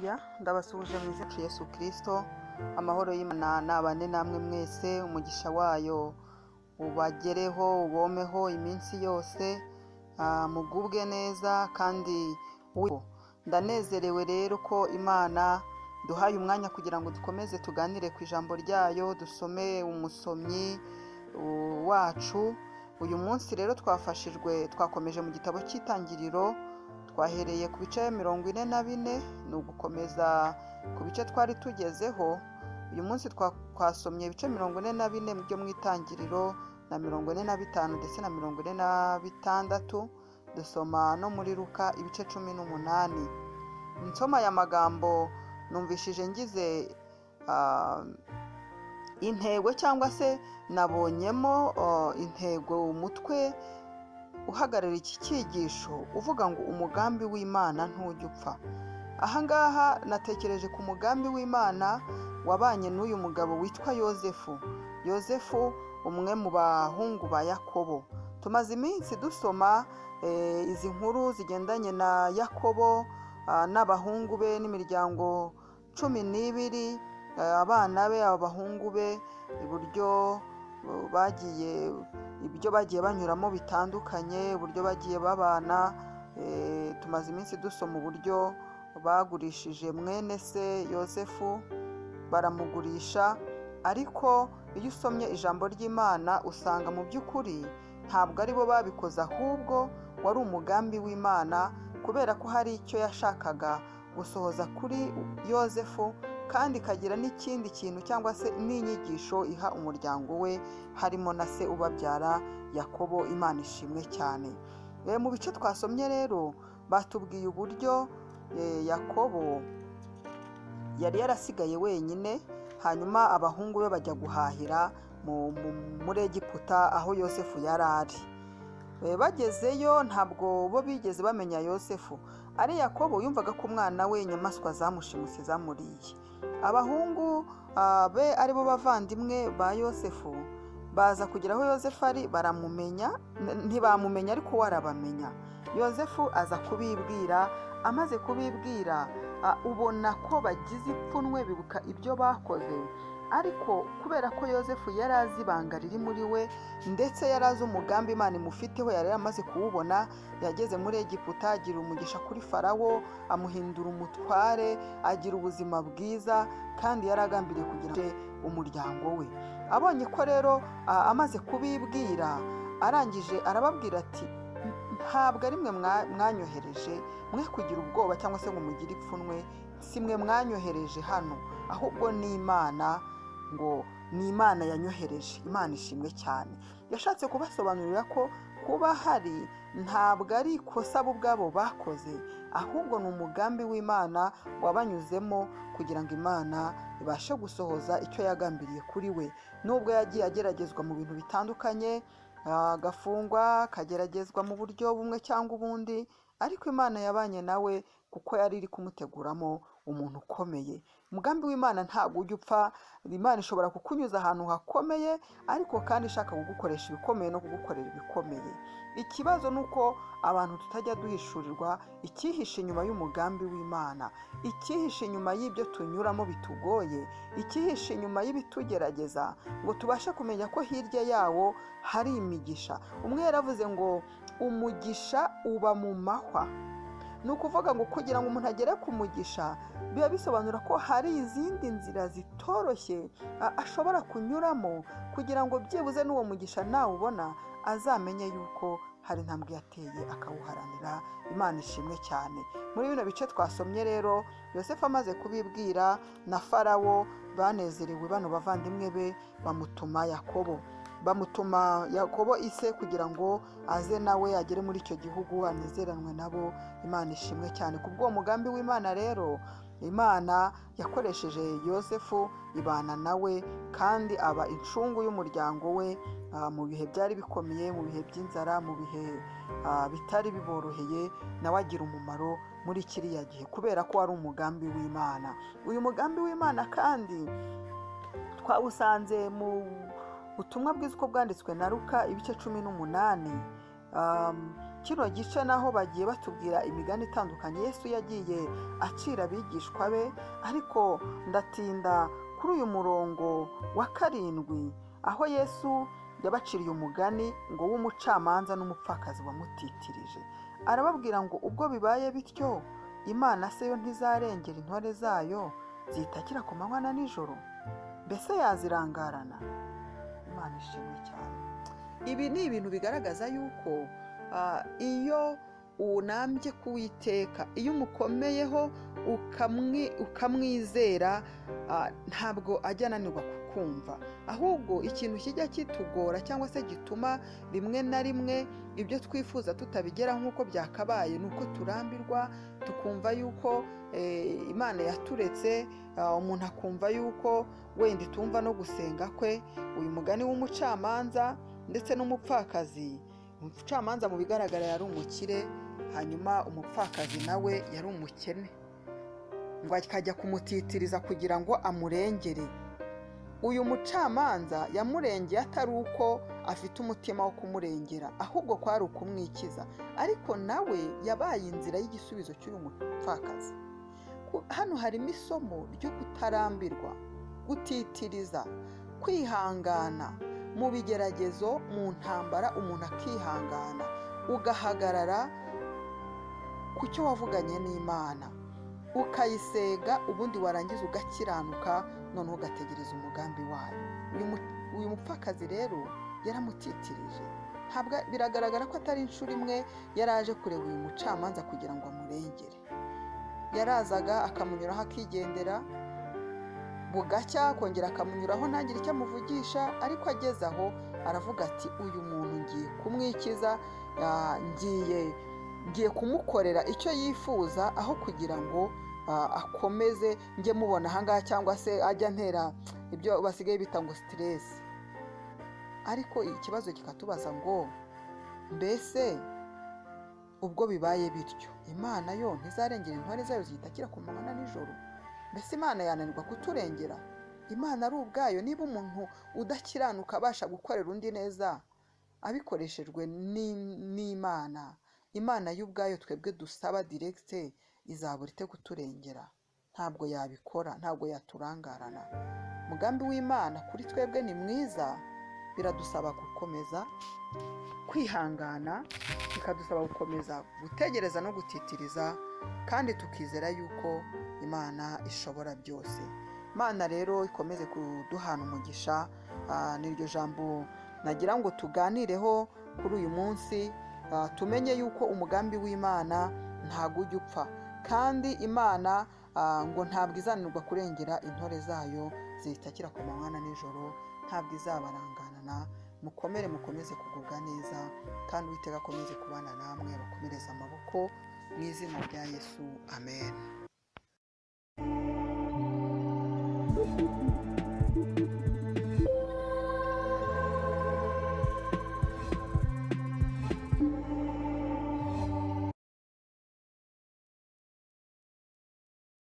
Haleluya, ndabasuhuje mu izina rya Yesu Kristo. Amahoro y'Imana nabane namwe mwese, umugisha wayo ubagereho, ubomeho iminsi yose, mugubwe neza kandi ndanezerewe rero ko Imana duhaye umwanya kugira ngo dukomeze tuganire ku ijambo ryayo, dusome umusomyi wacu. Uyu munsi rero twakomeje mu gitabo cy'Itangiriro, twahereye ku bice 44, ni ugukomeza ku bice twari tugezeho. Uyu munsi twasomye ibice 44 byo mu Itangiriro na 45 ndetse na 46, dusoma no muri Luka ibice 18. Nsoma aya magambo numvishije ngize intego cyangwa se nabonyemo intego, umutwe uhagarara iki cyigisho uvuga ngo umugambi w'Imana ntujya upfa. Ahangaha natekereje ku mugambi w'Imana wabanye n'uyu mugabo witwa Yozefu, umwe mu bahungu ba Yakobo. Tumaze iminsi dusoma izi nkuru zigendanye na Yakobo n'abahungu be n'imiryango 12, abana be, abahungu be, ibyo bagiye banyuramo bitandukanye, uburyo bagiye babana. Tumaze iminsi dusoma uburyo bagurishije mwene se Yozefu, baramugurisha. Ariko iyo usomye ijambo ry'Imana usanga mu by'ukuri ntabwo ari bo babikoze, ahubwo wari umugambi w'Imana, kubera ko hari icyo yashakaga gusohoza kuri Yozefu, kandi ikagira n'ikindi kintu cyangwa se n'inyigisho iha umuryango we, harimo na se ubabyara Yakobo. Imana ishimwe cyane. Mu bice twasomye rero batubwiye uburyo Yakobo yari yarasigaye wenyine, hanyuma abahungu be bajya guhahira muri Egiputa aho Yozefu yari ari. Bagezeyo ntabwo bo bigeze bamenya Yozefu. Ari Yakobo yumvaga ko umwana we inyamaswa zamushimuse, zamuriye. Abahungu be ari bo bavandimwe ba Yozefu baza kugera aho Yozefu ari, baramumenya, ntibamumenya ariko warabamenya. Yozefu aza kubibwira, amaze kubibwira ubona ko bagize ipfunwe, bibuka ibyo bakoze. Ariko kubera ko Yozefu yari azi ibanga riri muri we, ndetse yari azi umugambi Imana imufiteho, yari amaze kuwubona, yageze muri Egiputa, agira umugisha kuri Farawo, amuhindura umutware, agira ubuzima bwiza, kandi yari agambiriye kugira ngo umuryango we. Abonye ko rero amaze kubibwira, arangije arababwira ati, ntabwo ari mwe mwanyohereje, mwe kugira ubwoba cyangwa se ngo mugire ipfunwe, si mwe mwanyohereje hano, ahubwo ni Imana, ngo ni Imana yanyohereje. Imana ishimwe cyane. Yashatse kubasobanurira ko kuba hari ntabwo ari ikosa bo ubwabo bakoze, ahubwo ni umugambi w'Imana wabanyuzemo kugira ngo Imana ibashe gusohoza icyo yagambiriye kuri we. Nubwo yagiye ageragezwa mu bintu bitandukanye, agafungwa, akageragezwa mu buryo bumwe cyangwa ubundi, ariko Imana yabanye nawe kuko yari iri kumuteguramo umuntu ukomeye. Umugambi w'Imana ntabwo ujya upfa. Imana ishobora kukunyuza ahantu hakomeye, ariko kandi ishaka kugukoresha ibikomeye no kugukorera ibikomeye. Ikibazo ni uko abantu tutajya duhishurirwa icyihishe inyuma y'umugambi w'Imana, icyihishe inyuma y'ibyo tunyuramo bitugoye, icyihishe inyuma y'ibitugerageza, ngo tubashe kumenya ko hirya yawo hari imigisha. Umwe yaravuze ngo umugisha uba mu mahwa. Ni ukuvuga ngo kugira ngo umuntu agere ku mugisha, biba bisobanura ko hari izindi nzira zitoroshye ashobora kunyuramo, kugira ngo byibuze n'uwo mugisha nawubona azamenye yuko hari intambwe yateye akawuharanira. Imana ishimwe cyane. Muri bino bice twasomye rero, Yozefu amaze kubibwira na Farawo, banezerewe bano bavandimwe be, bamutuma Yakobo ise kugira ngo aze nawe agere muri icyo gihugu, anezeranwe nabo. Imana ishimwe cyane. Kubw'uwo mugambi w'Imana rero, Imana yakoresheje Yozefu, ibana nawe, kandi aba incungu y'umuryango we mu bihe byari bikomeye, mu bihe by'inzara, mu bihe bitari biboroheye. Nawe agira umumaro muri kiriya gihe kubera ko ari umugambi w'Imana. Uyu mugambi w'Imana kandi twawusanze mu ubutumwa bwiza uko bwanditswe na Luka ibice 18. kino gice naho bagiye batubwira imigani itandukanye Yesu yagiye acira abigishwa be, ariko ndatinda kuri uyu murongo wa 7 aho Yesu yabaciriye umugani ngo w'umucamanza n'umupfakazi wamutitirije. Arababwira ngo ubwo bibaye bityo, Imana se yo ntizarengera intore zayo zitakira ku manywa na nijoro? Mbese yazirangarana? Imana ishimwe cyane. Ibi ni ibintu bigaragaza yuko iyo unambye kuwiteka, iyo umukomeyeho ukamwizera, ntabwo ajya ananirwa kukumva. Ahubwo ikintu kijya kitugora cyangwa se gituma rimwe na rimwe ibyo twifuza tutabigera nk'uko byakabaye, ni uko turambirwa, tukumva yuko Imana yaturetse, umuntu akumva yuko wenda itumva no gusenga kwe. Uyu mugani w'umucamanza ndetse n'umupfakazi, umucamanza mu bigaragara yari umukire, hanyuma umupfakazi nawe yari umukene, ngo akajya kumutitiriza kugira ngo amurengere. Uyu mucamanza yamurengeye atari uko afite umutima wo kumurengera, ahubwo kwari ukumwikiza, ariko nawe yabaye inzira y'igisubizo cy'uyu mupfakazi. Hano harimo isomo ryo kutarambirwa, gutitiriza, kwihangana mu bigeragezo, mu ntambara umuntu akihangana, ugahagarara ku cyo wavuganye n'Imana, ukayisega, ubundi warangiza ugakiranuka, noneho ugategereza umugambi wayo. Uyu mupfakazi rero yaramutitirije. Biragaragara ko atari inshuro imwe yaraje kureba uyu mucamanza kugira ngo amurengere. Yarazaga akamunyuraho akigendera, bugacya akongera akamunyuraho ntagire icyo amuvugisha, ariko ageze aho aravuga ati uyu muntu ngiye kumwikiza, ngiye kumukorera icyo yifuza, aho kugira ngo akomeze njye mubona ahangaha, cyangwa se ajya ntera ibyo basigaye bita ngo stress. Ariko ikibazo kikatubaza ngo mbese ubwo bibaye bityo, Imana yo ntizarengera intore zayo zitakira ku manywa na nijoro? Mbese Imana yananirwa kuturengera? Imana ari ubwayo, niba umuntu udakiranuka abasha gukorera undi neza abikoreshejwe n'Imana, Imana y'ubwayo twebwe dusaba direct izabura ite kuturengera? Ntabwo yabikora, ntabwo yaturangarana. Umugambi w'Imana kuri twebwe ni mwiza, biradusaba gukomeza kwihangana, bikadusaba gukomeza gutegereza no gutitiriza, kandi tukizera yuko Imana ishobora byose. Imana rero ikomeze kuduhana umugisha. N'iryo jambo nagira ngo tuganireho kuri uyu munsi, tumenye yuko umugambi w'Imana ntabwo ujya upfa, kandi Imana ngo ntabwo izanirwa kurengera intore zayo zitakira ku manywa na nijoro, ntabwo izabaranganana. Mukomeze kugubwa neza, kandi Uwiteka akomeze kubana namwe, abakomereza amaboko mu izina rya Yesu, amen.